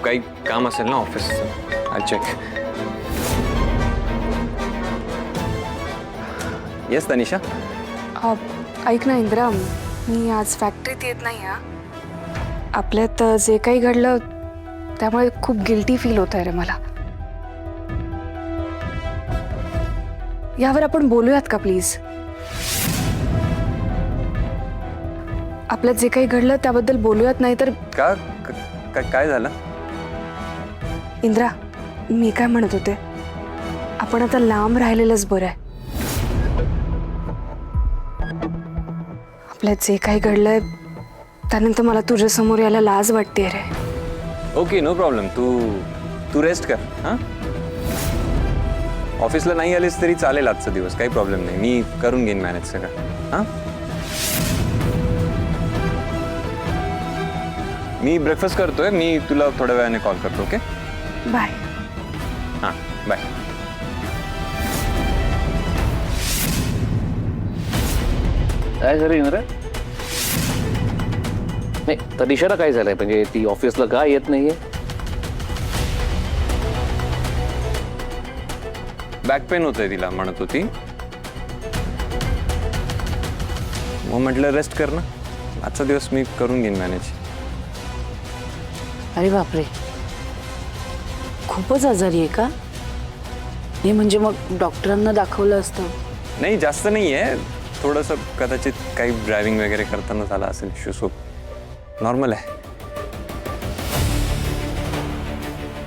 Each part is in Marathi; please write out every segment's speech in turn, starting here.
काही काम असेल ना ऑफिसचं, आय चेक. येस तनिषा. ऐक ना इंद्रा, मी आज फॅक्टरीत येत नाही हा. आपल्यात जे काही घडलं त्यामुळे खूप गिल्टी फील होत आहे रे मला. यावर आपण बोलूयात का प्लीज? आपल्यात जे काही घडलं त्याबद्दल बोलूयात, नाही तर का काय झालं? इंद्रा, मी काय म्हणत होते, आपण आता लांब राहिलेलंच बरं आहे. आपल्यात जे काही घडलंय त्यानंतर मला तुझ्या समोर यायला लाज वाटते रे. Okay, no problem. तू रेस्ट कर. हां, ऑफिसला नाही आलीस तरी चालेल आजचा दिवस, काही प्रॉब्लेम नाही. मी करून घेईन मॅनेज सगळं. हां, मी ब्रेकफास्ट करतोय. मी तुला थोड्या वेळाने कॉल करतो. Okay, bye. हां, बाय. काय झालं इंद्रा? नाही, तनिषाला काय झालंय? म्हणजे ती ऑफिसला का येत नाहीये? बॅक पेन होतंय तिला म्हणत होती. मग म्हटलं रेस्ट कर ना, आजचा दिवस मी करून घेईन मॅनेज. अरे बापरे, खूपच आजारी आहे का? हे म्हणजे मग डॉक्टरांना दाखवलं असतं. नाही, जास्त नाही आहे. थोडंसं कदाचित काही ड्रायव्हिंग वगैरे करताना झाला असेल इश्यू, सो नॉर्मल आहे.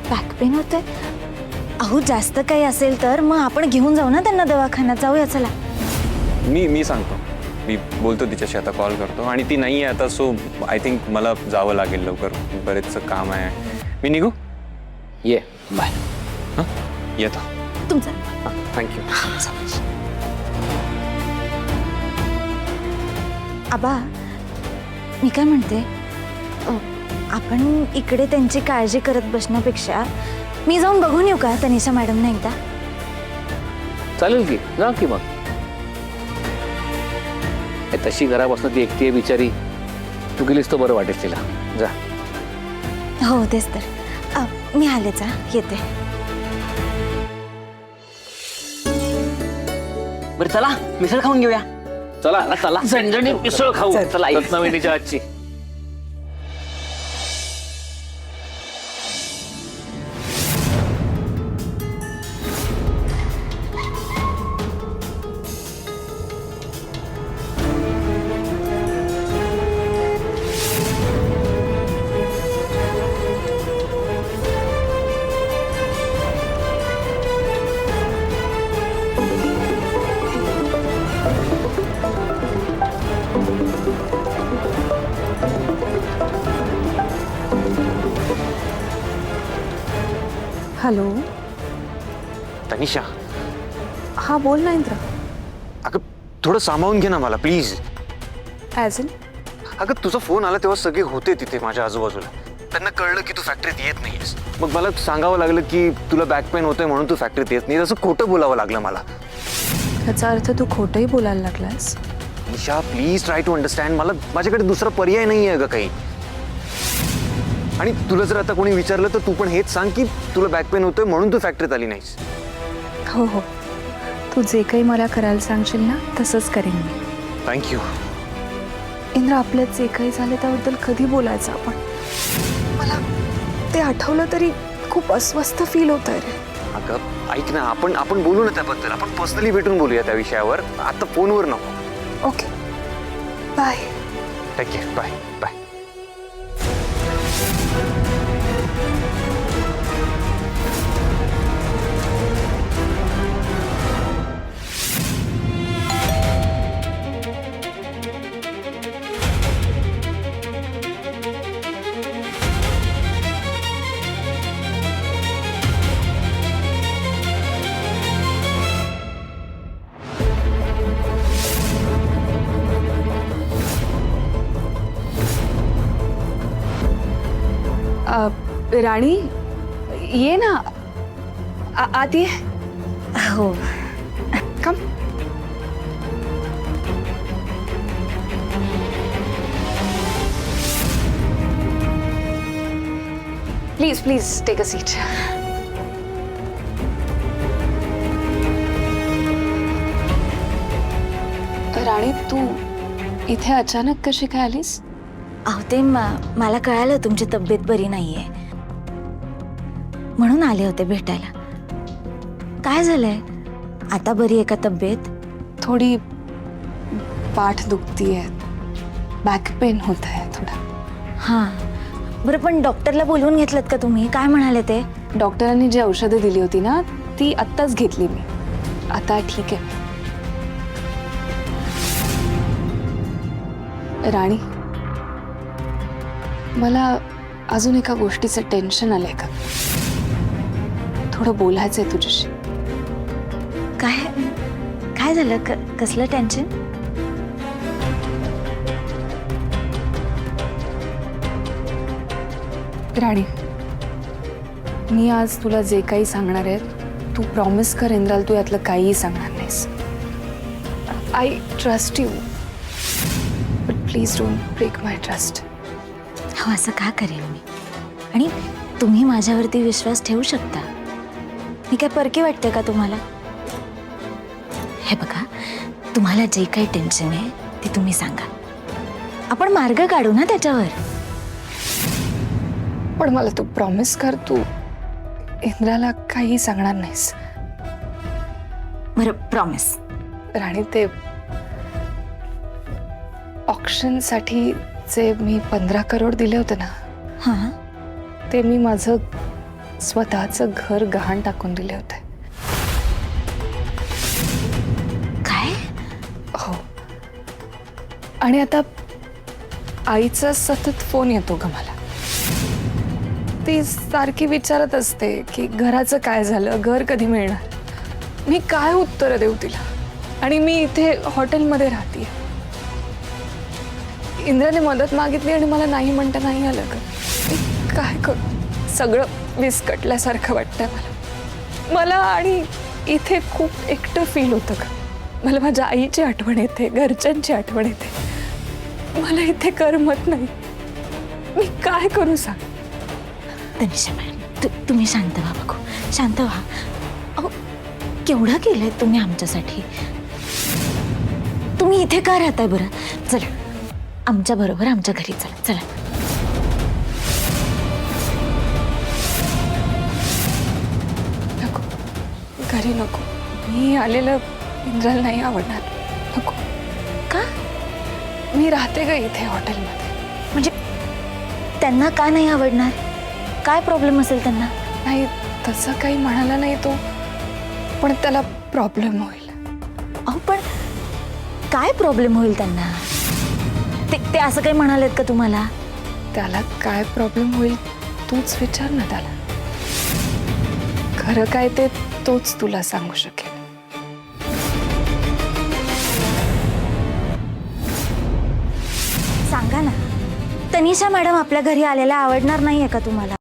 बॅक पेन होते? अहो, जास्त काही असेल तर मग आपण घेऊन जाऊ ना त्यांना दवाखान्यात. जाऊया चला. मी सांगतो, मी बोलतो तिच्याशी, आता कॉल करतो. आणि ती नाही आहे आता, सो आय थिंक मला जावं लागेल लवकर, बरेचसं काम आहे. मी निघू? ये, बाय. हां, येतो. तुमचं हां, थँक्यू. आबा, मी काय म्हणते, आपण इकडे त्यांची काळजी करत बसण्यापेक्षा मी जाऊन बघून येऊ का तनिषा मॅडमने एकदा? चालेल की, जा की मग. तशी घरापासून ती एकटी आहे बिचारी, तू गेलीस तर बरं वाटेल तिला. जा. हो, तेच तर. मी आलेच, येते. बरं चला, मिसळ खाऊन घेऊया. चला चला, झणझणीत मिसळ खाऊ. चला, रत्नावहिनीच्या आजची. हॅलो. तनिषा, हा बोल ना इंद्रा. अगं थोडं सामावून घे ना मला प्लीज. As in? अगं तुझा फोन आला तेव्हा सगळे होते तिथे माझ्या आजूबाजूला. त्यांना कळलं की तू फॅक्टरीत येत नाहीयेस. मग मला सांगावं लागलं की तुला बॅक पेन होतोय म्हणून तू फॅक्टरीत येत नाही. असं खोटं बोलावं लागलं मला. ह्याचा अर्थ तू खोटंही बोलायला लागलास? निशा, प्लीज ट्राय टू अंडरस्टँड. मला माझ्याकडे दुसरा पर्याय नाही आहे ग काही. आणि तुला जर आता कोणी विचारलं तर तू पण हेच सांग की तुला बॅक पेन होतोय म्हणून तू फॅक्टरीत आली नाहीस. हो हो, तू जे काही मला करायला सांगशील ना तसंच करेन मी. थँक्यू. इंद्रा, आपल्यात जे काही झालं त्याबद्दल कधी बोलायचं आपण? मला ते आठवलं तरी खूप अस्वस्थ फील होत आहे रे. अगं ऐक ना, आपण बोलू ना त्याबद्दल. आपण पर्सनली भेटून बोलूया त्या विषयावर, आता फोनवर नको. Okay, bye. Take care. Bye bye. Rani, ये ना, आत ये. हो. Come. Please please take a seat. Rani, तू इथे अचानक कशी काय आलीस? अहो ते मला कळालं तुमची तब्येत बरी नाहीये, म्हणून आले होते भेटायला. काय झालंय? आता बरी आहे का तब्येत? थोडी पाठ दुखतीये, बॅक पेन होत आहे थोडा. हां, बरं पण डॉक्टरला बोलवून घेतलं का तुम्ही? काय म्हणाले ते? डॉक्टरांनी जी औषधं दिली होती ना ती आत्ताच घेतली मी. आता ठीक आहे. राणी, मला अजून एका गोष्टीचं टेन्शन आलंय का? थोडं बोलायचंय तुझ्याशी. काय काय झालं? कसलं टेन्शन? राणी, मी आज तुला जे काही सांगणार आहे तू प्रॉमिस कर इंद्राल, तू यातलं काहीही सांगणार नाहीस. I trust you, but please don't break my trust. हो, असं का करेल मी? आणि तुम्ही माझ्यावरती विश्वास ठेवू शकता. मी काय परके वाटते का तुम्हाला? हे बघा, तुम्हाला जे काही टेन्शन आहे ते तुम्ही सांगा, आपण मार्ग काढू ना त्याच्यावर. पण मला तू प्रॉमिस कर, तू इंद्राला काही सांगणार नाहीस. बरं, प्रॉमिस. राणी, ते ऑक्शनसाठी जे मी 15 करोड दिले होते ना, हां, ते मी माझं स्वतःचं घर गहाण टाकून दिले होते. काय? हो. आणि आता आईचा सतत फोन येतो ग मला. ती सारखी विचारत असते की घराचं काय झालं, घर कधी मिळणार. मी काय उत्तर देऊ तिला? आणि मी इथे हॉटेलमध्ये राहते. इंद्राने मदत मागितली आणि मला नाही म्हणता नाही आलं ग. मी काय करू? सगळं विस्कटल्यासारखं वाटतंय मला. आणि इथे खूप एकटं फील होतं ग. मला माझ्या आईची आठवण येते, घरच्यांची आठवण येते. मला इथे करमत नाही. मी काय करू सांग? तनिषा मॅडम, तुम्ही शांत व्हा बघू, शांत व्हा. अहो, केवढं केलंय तुम्ही आमच्यासाठी. तुम्ही इथे का राहताय बरं? चला आमच्या बरोबर आमच्या घरी चला. चला. नको, घरी नको. मी आलेलं इंद्राला नाही आवडणार. नको. का? मी राहते ग इथे हॉटेलमध्ये. म्हणजे त्यांना का नाही आवडणार? काय प्रॉब्लेम असेल त्यांना? नाही, तसं काही म्हणाला नाही तो, पण त्याला प्रॉब्लेम होईल. अहो, पण काय प्रॉब्लेम होईल त्यांना? ते असं काही म्हणालेत का तुम्हाला? त्याला काय प्रॉब्लेम होईल तूच विचार ना त्याला. खरं काय ते तोच तुला सांगू शकेल. सांगा ना. तनिषा मॅडम आपल्या घरी आलेला आवडणार नाहीये का तुम्हाला?